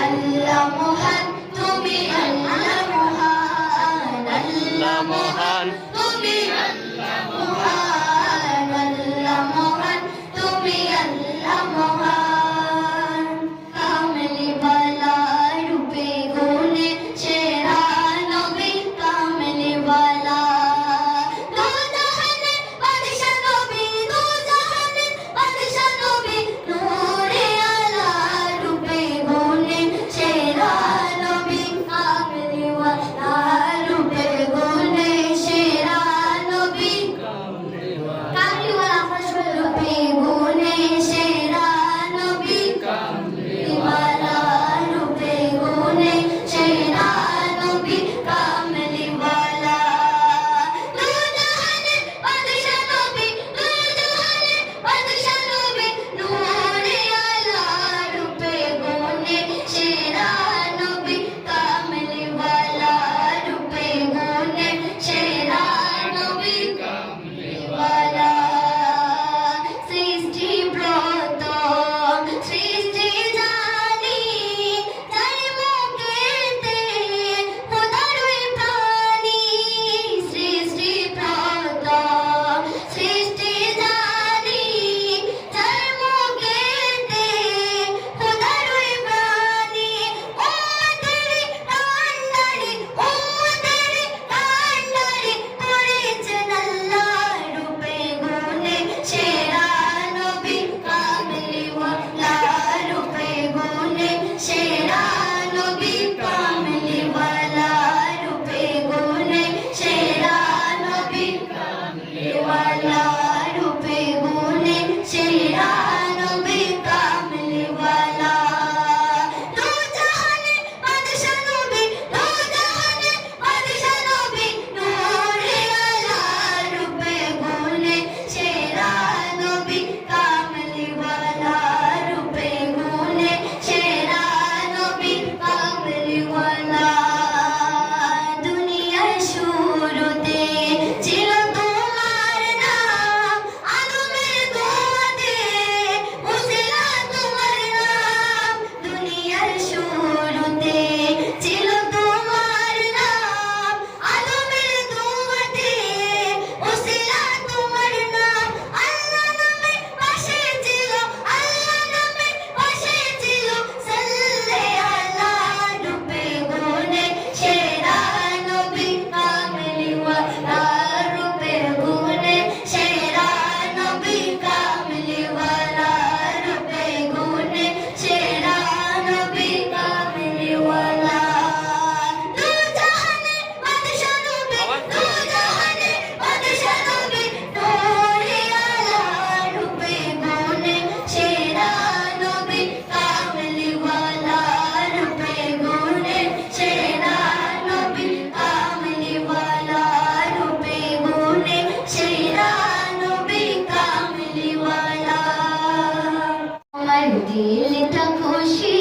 আল্লাহ মহান, তুমি আল্লাহ মহান, আল্লাহ মহান, তুমি আল্লাহ মহান, আল্লাহ মহান, তুমি আল্লাহ মহান। কামলি ওয়ালা রূপে গুণে সেরা নবী, কামলি ওয়ালা দো জাহানের বাদশা নবী, দো জাহানের বাদশা নবী, নূরে আলা রূপে গুণে সেরা নবী, কামলি ওয়ালা রূপে গুণে সেরা নবী, কামলি ওয়ালা রূপে গুণে সেরা নবী, কামলি ওয়ালা রূপে গুণে সেরা নবী, কামলি ওয়ালা দো জাহানের বাদশা নবী, দো জাহানের বাদশা নবী, নূরে আলা রূপে গুণে সেরা নবী, কামলি ওয়ালা রূপে গুণে সেরা নবী, কামলি ওয়ালা। সৃষ্টি প্রথম সৃষ্টি জানি, তার মুখেতে খোদারই প্রাণী। সৃষ্টি প্রথম সৃষ্টি জানি, তার মুখেতে খোদারই প্রাণী। উম্মতেরই কান্ডারি, উম্মতেরই কান্ডারি, করেছেন আল্লাহ রূপে গুণে সেরা নবী, কামলি ওয়ালা রূপে গুণে সেরা নবী, কামলি ওয়ালা রূপে গুণে সেরা নবী, কামলি ওয়ালা রূপে গুণে সেরা নবী, কামলি ওয়ালা দো জাহানের বাদশা নবী, দো জাহানের বাদশা নবী, নূরে আলা রূপে গুণে সেরা নবী, কামলি ওয়ালা রূপে গুণে সেরা নবী, কামলি ওয়ালা। দুনিয়ার শুরুতে ছিল তোমার নাম, আদমের দোয়াতে মুছিলা তোমার নাম। দুনিয়ার শুরুতে ছিল তোমার নাম, আদমের দোয়াতে মুছিলা তোমার নাম। আল্লাহ নামের পাশে ছিল, আল্লাহ নামের পাশে ছিল, সাল্লে আলা রূপে গুণে সেরা নবী, কামলি ওয়ালা রূপে গুণে সেরা নবী, কামলি ওয়ালা রূপে গুণে সেরা নবী, কামলি ওয়ালা দো জাহানের বাদশা নবী, দো জাহানের বাদশা নবী, নূরে আলা রূপে গুণে সেরা নবী, কামলি ওয়ালা রূপে গুণে সেরা নবী, কামলি ওয়ালা রূপে গুণে সেরা নবী, কামলি ওয়ালা। আমার দিলটা খুশি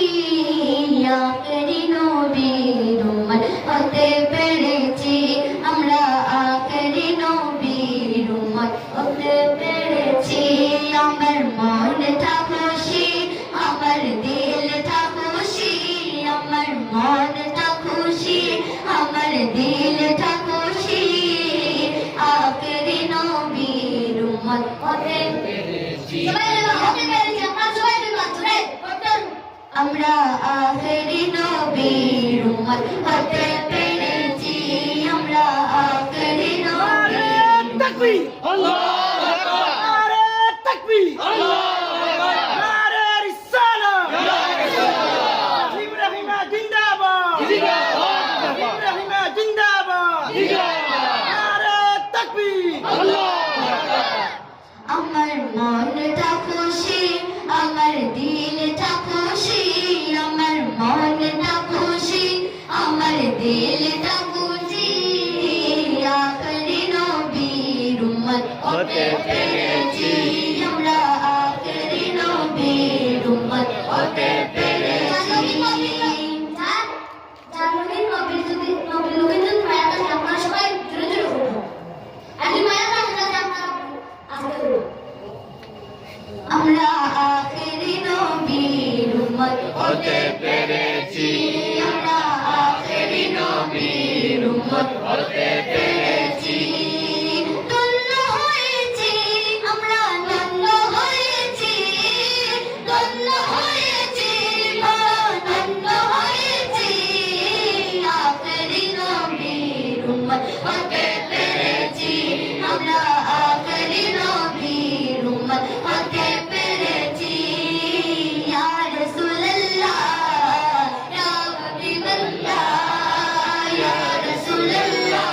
আখেরি নবীর উম্মত হতে পেরেছি, আমরা আখেরি নবীর উম্মত হতে পেরেছি। আমার মনটা খুশি, আমার দিলটা খুশি, আমার মনটা খুশি, আমার দিলটা খুশি, আখেরি নবীর উম্মত হতে পেরেছি। আমরা আখেরি নবীর উম্মত হতে পেরেছি, আমরা আখেরি নবীর। তাকবীর, আল্লাহু আকবার, নারে তাকবীর, আল্লাহু আকবার, নারে রিসালাত, নারে রিসালাত। ইব্রাহিম জিন্দাবাদ, জিন্দাবাদ, ইব্রাহিম জিন্দাবাদ, জিন্দাবাদ, নারে তাকবীর, আল্লাহু আকবার। আমার মনটা খুশি, আমার দিলটা খুশি, আমার মনটা খুশি, আমার দিলটা খুশি, আখেরি নবীর উম্মত হতে পেরেছি, আমরা আখেরি নবীর উম্মত হতে পেরেছি। জানুবিন নবীর যদি নবীর লোকের যদি মায়া থাকে, আপনারা সবাই জোরে জোরে উঠুন। আগে মায়া থাকে না, আপনারা আস্তে করে। আমরা আখেরি নবীর উম্মত হতে পেরেছি। নবীর উম্মত হতে পেরেছি। ধন্য হয়েছি আমরা, ধন্য হয়েছি, ধন্য হয়েছি, ধন্য হয়েছি, আখেরি নবীর উম্মত হতে পেরেছি আমরা, আখেরি নবীর উম্মত হতে পেরেছি। ইয়া রাসূলুল্লাহ, ইয়া হাবিবাল্লাহ, ইয়া রাসূলুল্লাহ,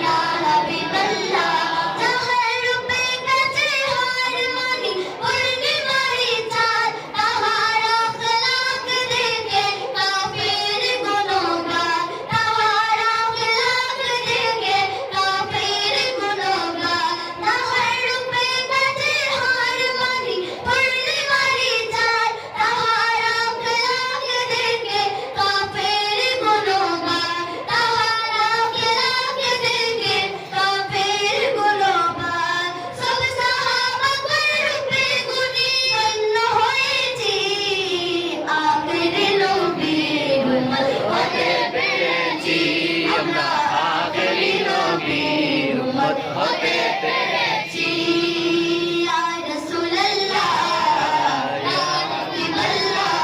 ইয়া হাবিবাল্লাহ। যাহার রূপে কাছে হার মানি পূর্ণিমারি চাঁদ, তাহার আখলাক দেখে কাফের গুণগান, তাহার আখলাক দেখে কাফের গুণগান। তাহার রূপে কাছে হার মানি পূর্ণিমারি চাঁদ, তাহার আখলাক দেখে কাফের গুণগান, তাহার আখলাক দেখে কাফের গুণগান। সব সাহাবাগণ রূপে গুণী ধন্য হয়েছি, আখেরি নবীর উম্মত হতে পেরেছি আমরা, আখেরি নবীর উম্মত হতে পেরেছি। ইয়া রাসূলুল্লাহ, ইয়া হাবিবাল্লাহ,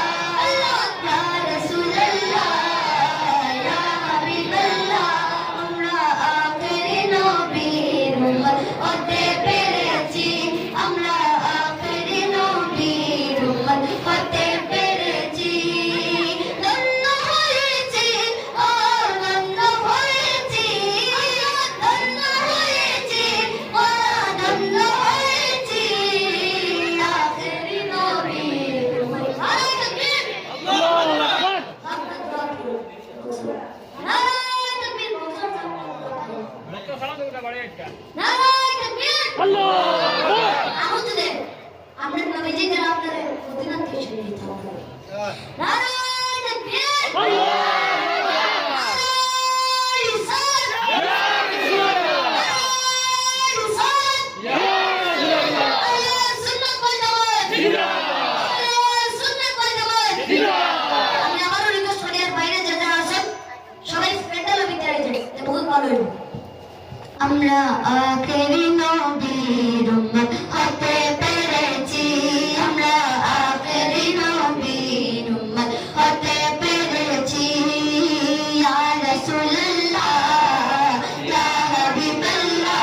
ইয়া রাসূলুল্লাহ, ইয়া হাবিবাল্লাহ। আমরা আখেরি নবীর উম্মত হতে পেরেছি, আমরা আখেরি নবীর উম্মত হতে পেরেছি। ধন্য হয়েছি, ও ধন্য হয়েছি, ধন্য হয়েছি, ও ধন্য হয়েছি, আখেরি নবীর উম্মত। নারায়ে তাকবীর, আল্লাহু আকবার। নারায়ে তাকবীর, নারায়ে তাকবীর। আল্লাহু আকবার। আহুজুদের আমরা নবীজিকে আপনাদের মদিনা থেকে শুনে নিতে হবে। নারায়ে তাকবীর, আল্লাহু নারায়ে রিসালাত, নারায়ে রিসালাত, আল্লাহ সুন্নাত ওয়াল জামাত, আল্লাহ সুন্নাত ওয়াল জামাত। আমি আবারও রিকোয়েস্ট করি, আর বাইরে যারা আছেন সবাই প্যান্ডেলের ভিতরে যান, বহুত ভালো হইব। আমরা আখেরি নবীর উম্মত হতে পেরেছি, আমরা আখেরি নবীর উম্মত হতে পেরেছি। ইয়া রাসূলুল্লাহ, ইয়া হাবিবাল্লাহ,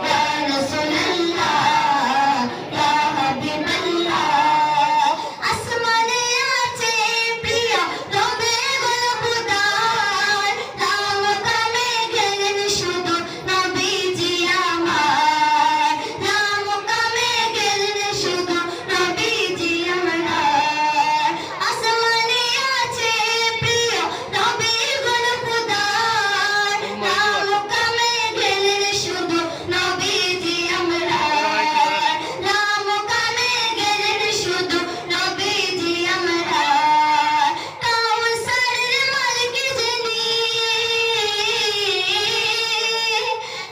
ইয়া রাসূলুল্লাহ, ইয়া হাবিবাল্লাহ। আসমানে আছে প্রিয় নবী গলবুদার, নাম কামে গেলেন শুধু নবীজি আমার, নাম কামে গেলেন শুধু নবীজি আমার। আসমানে আছে প্রিয় নবী গলবুদার, নাম কামে গেলেন শুধু নবীজি আমার, নাম কামে গেলেন শুধু নবীজি আমার। কাউসারের মালিক যিনি,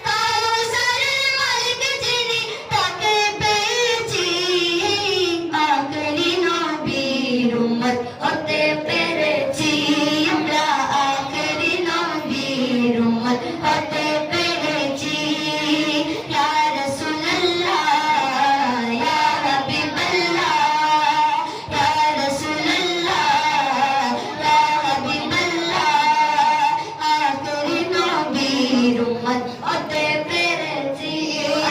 কাউসারের মালিক যিনি, তাকে পেয়েছি, আখেরি নবীর উম্মত হতে পেরেছি আমরা, আখেরি নবীর উম্মত হতে পেরেছি। ইয়া রাসূলুল্লাহ, ইয়া হাবিবাল্লাহ, ইয়া রাসূলুল্লাহ, ইয়া হাবিবাল্লাহ। আখেরি নবীর উম্মত হতে পেরেছি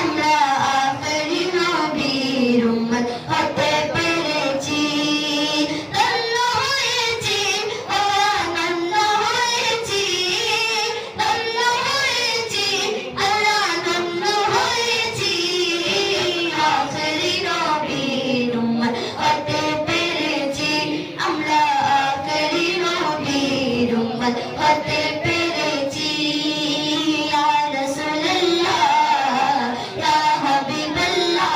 আমরা, আখেরি নবীর উম্মত হতে পেরেছি। ধন্য হয়েছি, ও ধন্য হয়েছি, ধন্য হয়েছি, আল্লাহ ধন্য হয়েছি, আখেরি নবীর উম্মত হতে পেরেছি আমরা, আখেরি নবীর উম্মত হতে পেরেছি। ইয়া রাসূলুল্লাহ, ইয়া হাবিবাল্লাহ,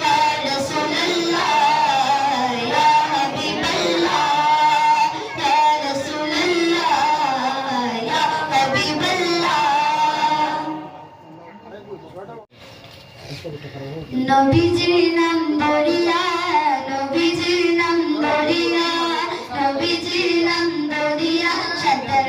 ইয়া রাসূলুল্লাহ, ইয়া হাবিবাল্লাহ, ইয়া রাসূলুল্লাহ, ইয়া হাবিবাল্লাহ। নবীজির নাম ধরিয়া, নবীজির নাম ধরিয়া, নবীজির নাম ধরিয়া সাঁতার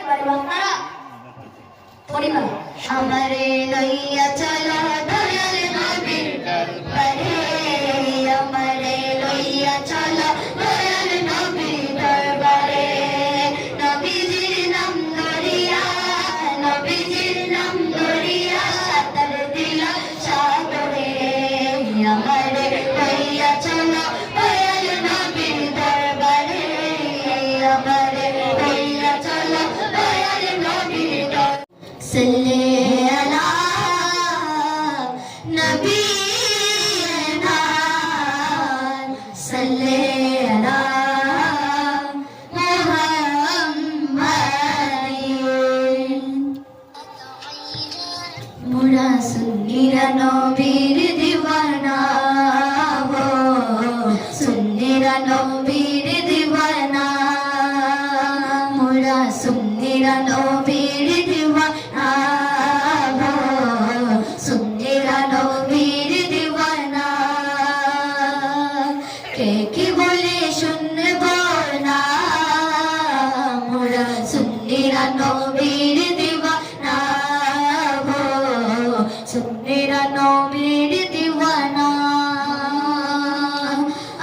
পারবো আপনারা পরিবার আমারে লইয়া চলো দয়াল নবীর দরবারে আমারে লইয়া চলো দয়াল নবীর দরবারে নবীজির নাম ধরিয়া সাঁতার দিলাম সাগরে আমারে লইয়া চলো দয়াল নবীর দরবারে আমারে লইয়া চলো দয়াল নবীর দরবারে صلی علی نبینا صلی علی محمد মোরা সুন্নিরা নবীর দিওয়ানা হো সুন্নিরা নবীর দিওয়ানা মোরা সুন্নিরা নবীর দিওয়ানা হো সুন্নিরা নবীর দিওয়ানা কে কি বলে শুনবো না মোরা সুন্নিরা নবীর দিওয়ানা হো সুন্নিরা নবীর দিওয়ানা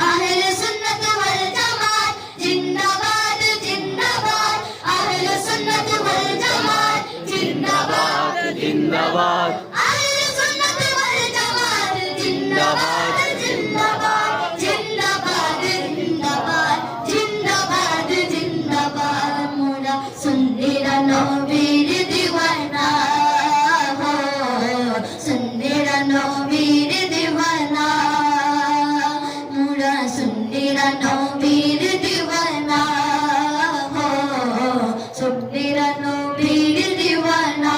আহলে সুন্নাত ওয়াল জামাত জিন্দাবাদ জিন্দাবাদ আহলে সুন্নাত ওয়াল জামাত জিন্দাবাদ জিন্দাবাদ আহলে সুন্নাত ওয়াল জামাত জিন্দাবাদ জিন্দাবাদ জিন্দাবাদ জিন্দাবাদ জিন্দাবাদ জিন্দাবাদ মোরা সুন্নিরা নবীর দিওয়ানা হো সুন্নিরা নবীর দিওয়ানা মোরা সুন্নিরা নবীর দিওয়ানা হো সুন্নিরা নবীর দিওয়ানা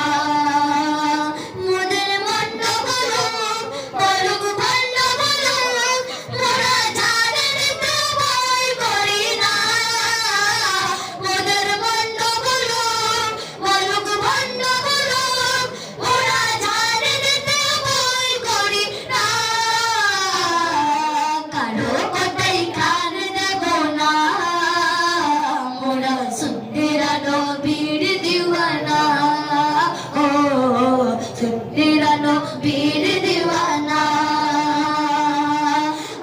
মোদের মন্ড বলো বলুক ভণ্ড বলো মোরা জানে দিতে ভয় করি না মোদের মন্ড বলো বলুক ভণ্ড বলো মোরা জানে দিতে ভয় করি না কারো কথাই কান দেব না মোরা সুন্নিরা নবীর দিওয়ানা ও সুন্নিরা নবীর দিওয়ানা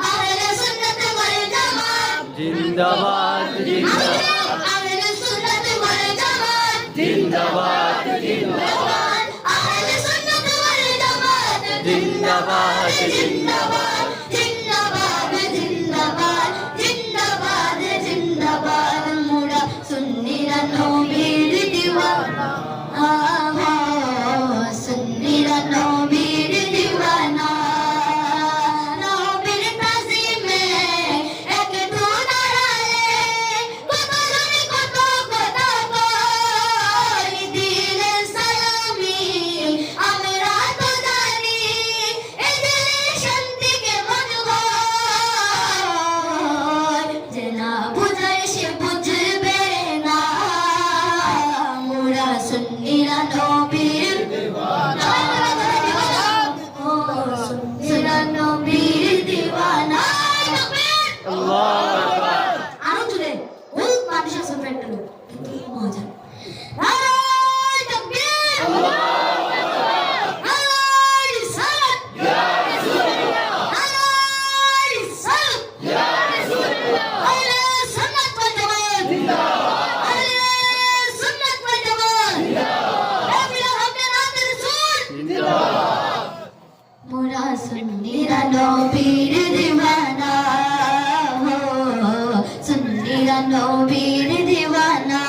আহলে সুন্নাত ওয়াল জামাত জিন্দাবাদ জিন্দাবাদ আহলে সুন্নাত ওয়াল জামাত জিন্দাবাদ জিন্দাবাদ আহলে সুন্নাত ওয়াল জামাত জিন্দাবাদ জিন্দাবাদ জিন্দাবাদ জিন্দাবাদ জিন্দাবাদ জিন্দাবাদ মোরা সুন্নিরা নবীর দিওয়ানা আহা সুন্নিরা নবীর দিওয়ানা নবীর তাজিমে এক দুনারালে কত জানি কত কথা কই দিলে সালামি আমরা তো জানি এই দিলে শান্তিকে মজবুত যে না বুঝায় সে বুঝবে না মোরা সুন্নিরা নবীর দিওয়ানা ও সুন্নিরা নবীর দিওয়ানা আল্লাহু আকবার আরো জুড়ে ওই মানুষের সুপ্রেন্ট মজা আয় তাকবীর আল্লাহু আকবার আয় সালাত ইয়া রাসূলুল্লাহ আয় সালাত ইয়া রাসূলুল্লাহ আহলে সুন্নাত ওয়াল জামাত জিন্দাবাদ আহলে সুন্নাত ওয়াল জামাত জিন্দাবাদ আমিরা হকে নাম রাসূল জিন্দাবাদ মোরা সুন্নিরা নবীর দিওয়ানা হো সুন্নিরা নবীর দিওয়ানা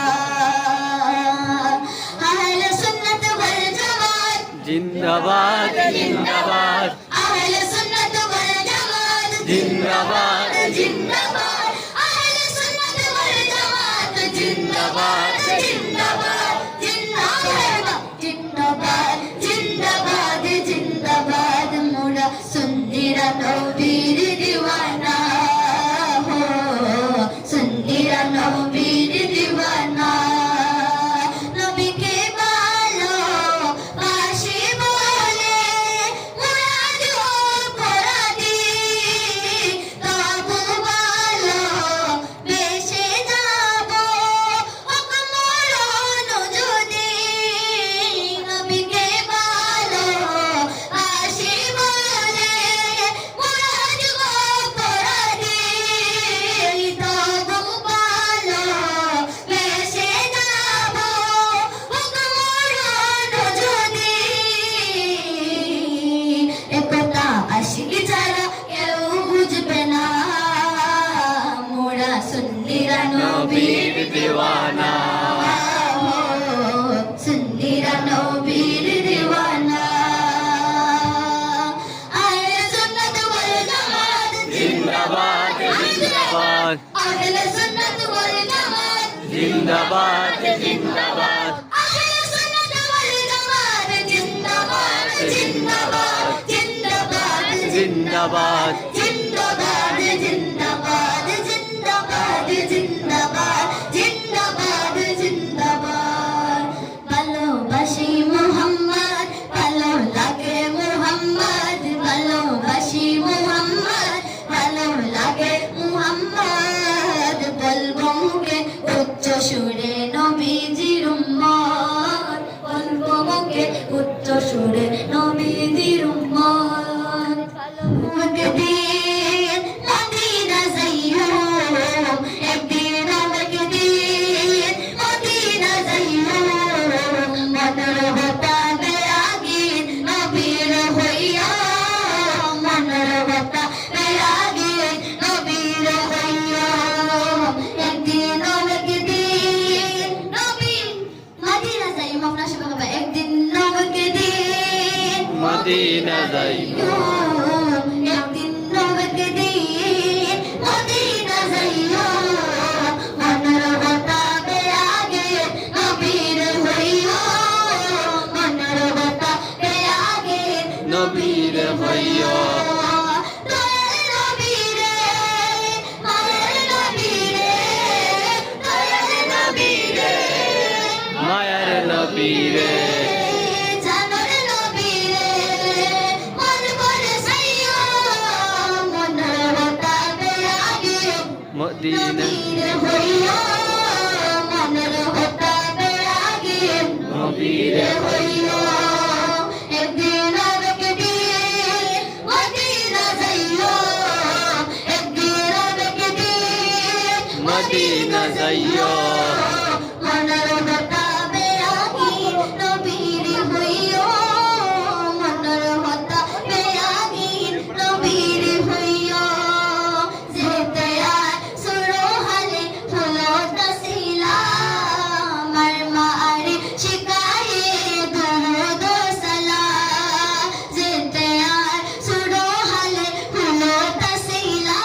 আহলে সুন্নাত ওয়াল জামাত জিন্দাবাদ জিন্দাবাদ আহলে সুন্নাত ওয়াল জামাত জিন্দাবাদ জিন্দাবাদ আহলে সুন্নাত ওয়াল জামাত জিন্দাবাদ জিন্দাবাদ জিন্দাবাদ জিন্দাবাদ জিন্দাবাদ মোরা সুন্নিরা নবীর দিওয়ানা হো সুন্নিরা নবীর দিওয়ানা নবীকে ভালো বাসি বলে মুরাদ অপরাধী তবু ভালো বেশে যাব মরণ নবীর দিওয়ানা সুন্নিরা নবীর দিওয়ানা আহলে সুন্নাত ওয়াল জামাত জিন্দাবাদ জিন্দাবাদ আহলে সুন্নাত ওয়াল জামাত জিন্দাবাদ জিন্দাবাদ আহলে সুন্নাত ওয়াল জামাত জিন্দাবাদ জিন্দাবাদ জিন্দাবাদ জিন্দাবাদ জিন্দাবাদ জিন্দাবাদ জিন্দাবাদ জিন্দাবাদ জিন্দাবাদ জিন্দাবাদ ভালোবাসি মুহাম্মদ ভালো লাগে মুহাম্মদ ভালোবাসি মুহাম্মদ ভালো লাগে মুহাম্মদ বলবো মুখে উচ্চ সুরে নবীজির উম্মত বলবো মুখে উচ্চ সুরে নবীজির উম্মত একদিন মদিনা যাইও একদিন একদিন মদিনা যাইও মনের হতাবে আগে নবীর হইয়া মনের হতাবে আগে নবীর হইয়া একদিন একদিন নবী মদিনা যাইও আপনার সবাই বাবা একদিন একদিন মদিনা যাইও একদিন একদিন মদিনা যাইও মনের হতাবে আগে নবীর হইয়া মনের হতাবে আগে নবীর হইয়া দয়াল নবীরে মায়ের নবীরে দয়াল নবীরে মায়ার নবীরে জানোর নবীরে মন করে সাইয়া মনের হতাবে আগে মদিনা নবীর হইয়া মনের হতাবে আগে নবীর হইয়া একদিন একদিন মদিনা যাইও একদিন একদিন মদিনা যাইও মনের হতাবে আগে নবীর হইয়া মনের হতাবে আগে নবীর হইয়া যেতে আর সুরো হালে ফুলো তাসিলা আমার মারে শিকায়ে দুরুদ সালাম যেতে আর সুরো হালে ফুলো তাসিলা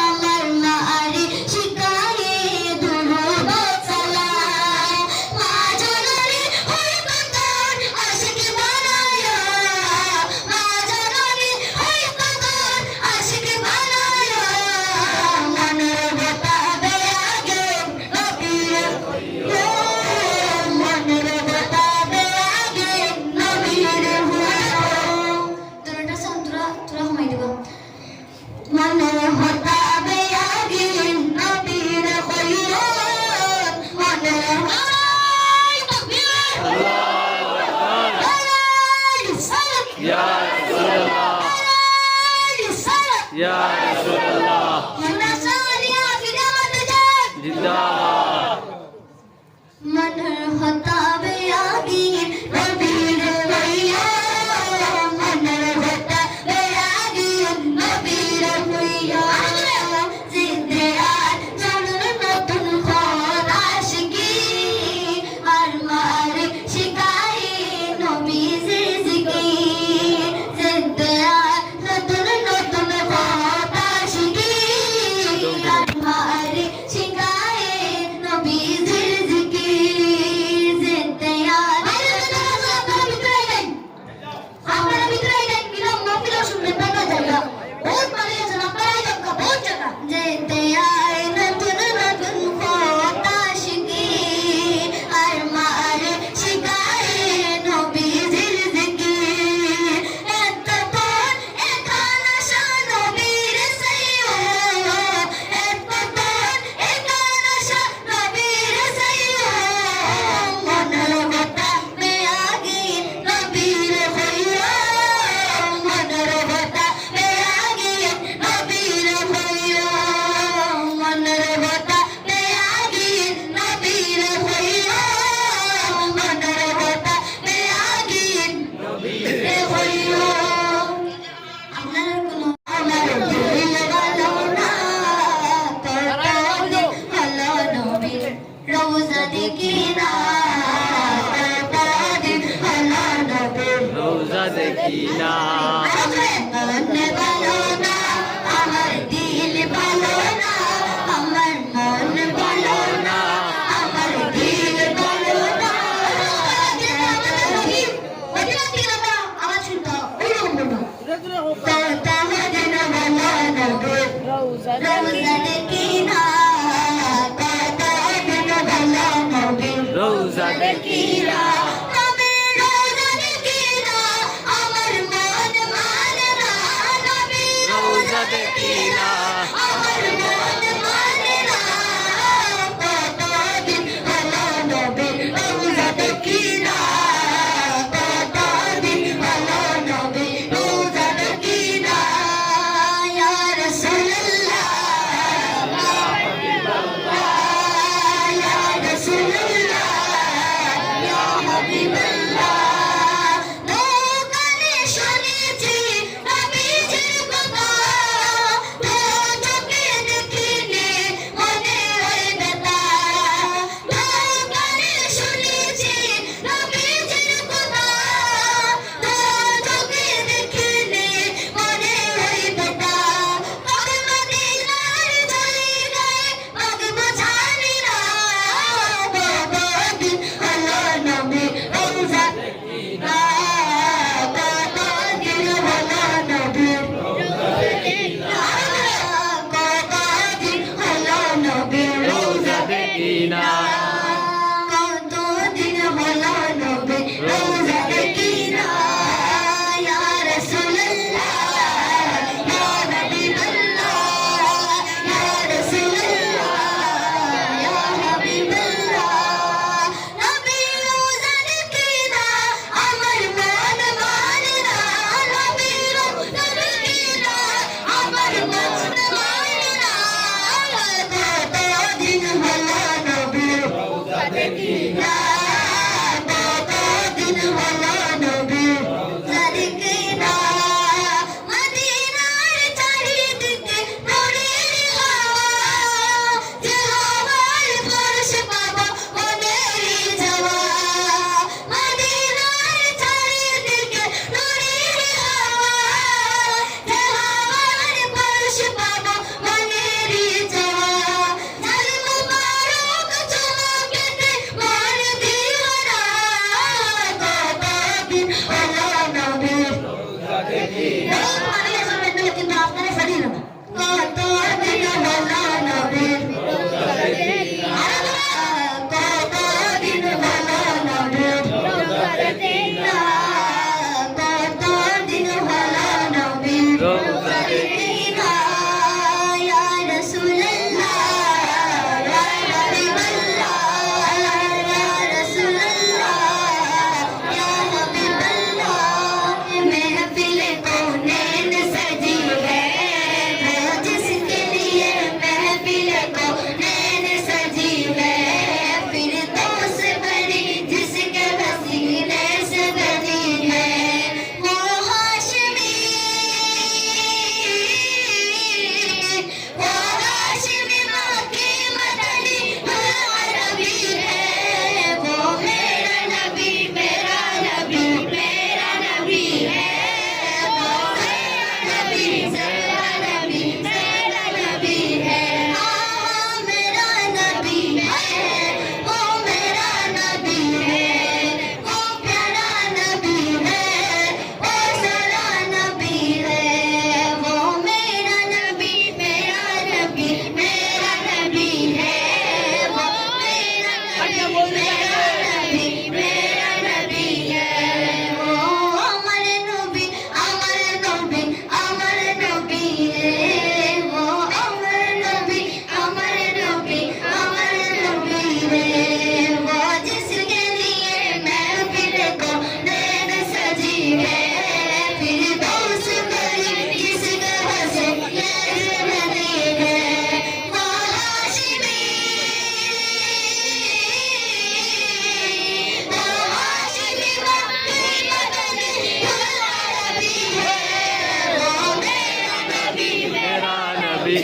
আমার মারে শিকায়ে দুরুদ সালাম মা জননী হই কতন আশিক বানায়া মা জননী হই কতন আশিক বানায়া মনের হতাবে আগে নবীর হইয়া মনের হতাবে আগে নবীর হইয়া তোরা তোরা ঘুমাই দেব মনের হতাবে আগে নবীর হইয়া মনের আয় তকবীর আল্লাহু আকবার আয় সালাত ইয়া রাসূলুল্লাহ আয় সালাত ইয়া রাসূলুল্লাহ নাসালিয়া ফিদাত জাত জিন্দাবাদ মনের হতাবে আগে নবীর হইয়া মনের হতাবে আগে নবীর হইয়া জিন্দে আর জনর নতুন খোদ আশিকি আর মারে শিকায়ে নবীজির জিকির জিন্দে আর নতুন নতুন খোদ আশিকি আর মারে শিকায়ে নবীজির জিকির জিন্দে রোজা দেখিনা কত দিন ভালো নবী রোজা দেখিনা নবীর রোজা দেখিনা আমার মন মানে না নবীর রোজা দেখিনা আমার মন মানে না কত দিন ভালো নবী রোজা দেখিনা কত দিন ভালো নবী রোজা দেখিনা ইয়া রাসূলুল্লাহ ইয়া রাসূলুল্লাহ ইয়া হাবিবাল্লাহ লোকানে শুনেছি নবীজির কথা তো চোখে দেখিনি মনে হয় ব্যথা লোকানে শুনেছি নবীজির কথা তো চোখে দেখিনি মনে হয় ব্যথা কবে মদিনার চলে গয়ে মাগবো জানি না কতদিন হলো নবী রোজা দেখিনা কতদিন হলো নবী রোজা দেখিনা কতদিন হলো নবী রোজা দেখিনা কতদিন হলো নবী রোজা দেখিনা ইয়া রাসূলুল্লাহ ইয়া হাবিবাল্লাহ ইয়া রাসূলুল্লাহ ইয়া হাবিবাল্লাহ নবী রোজা দেখিনা আমার মন মানে না নবী রোজা দেখিনা আমার মন মানে না কতদিন হলো নবী রোজা দেখিনা কতদিন হলো নবী রোজা দেখিনা মদিনার চারিদিকে নূরের হাওয়া যে হাওয়ার স্পর্শ পাবো মনেরই যাওয়া মদিনার চারিদিকে নূরের হাওয়া যে হাওয়ার স্পর্শ পাবো মনেরই যাওয়া জাল মুবারক চমকেতে মন দিওয়ানা কতদিন হলো নবী রোজা দেখিনা কিন্তু আপনারা জানেন না কতদিন হলো নবী রোজা দেখিনা কতদিন হলো নবী রোজা দেখিনা কতদিন হলো নবী রোজা দেখিনা ইয়া রাসূলুল্লাহ ইয়া হাবিবাল্লাহ ইয়া রাসূলুল্লাহ ইয়া হাবিবাল্লাহ महफिल कौनैन सजी है वो जिसके लिए महफिल कौनैन सजी है फिरदौस बड़ी जिसके वसीले से बनी है वो हाशमी मक्की मदनी अरबी है वो मेरा नबी मेरा नबी मेरा नबी है वो मेरा नबी मेरा नबी मेरा नबी है हाँ मेरा नबी है वो मेरा नबी है वो प्यारा नबी है वो सारा नबी है वो मेरा नबी मेरा नबी मेरा नबी है वो मेरा नबी मेरा नबी है वो अमर नबी अमर नबी अमर नबी है वो अमर नबी अमर नबी अमर नबी है वो जिसके लिए महफिल कौनैन सजी है फिरदौस बड़ी जिसके वसीले से बनी है वो हाशिमी मक्की मदनी अरबी है वो मेरा नबी मेरा नबी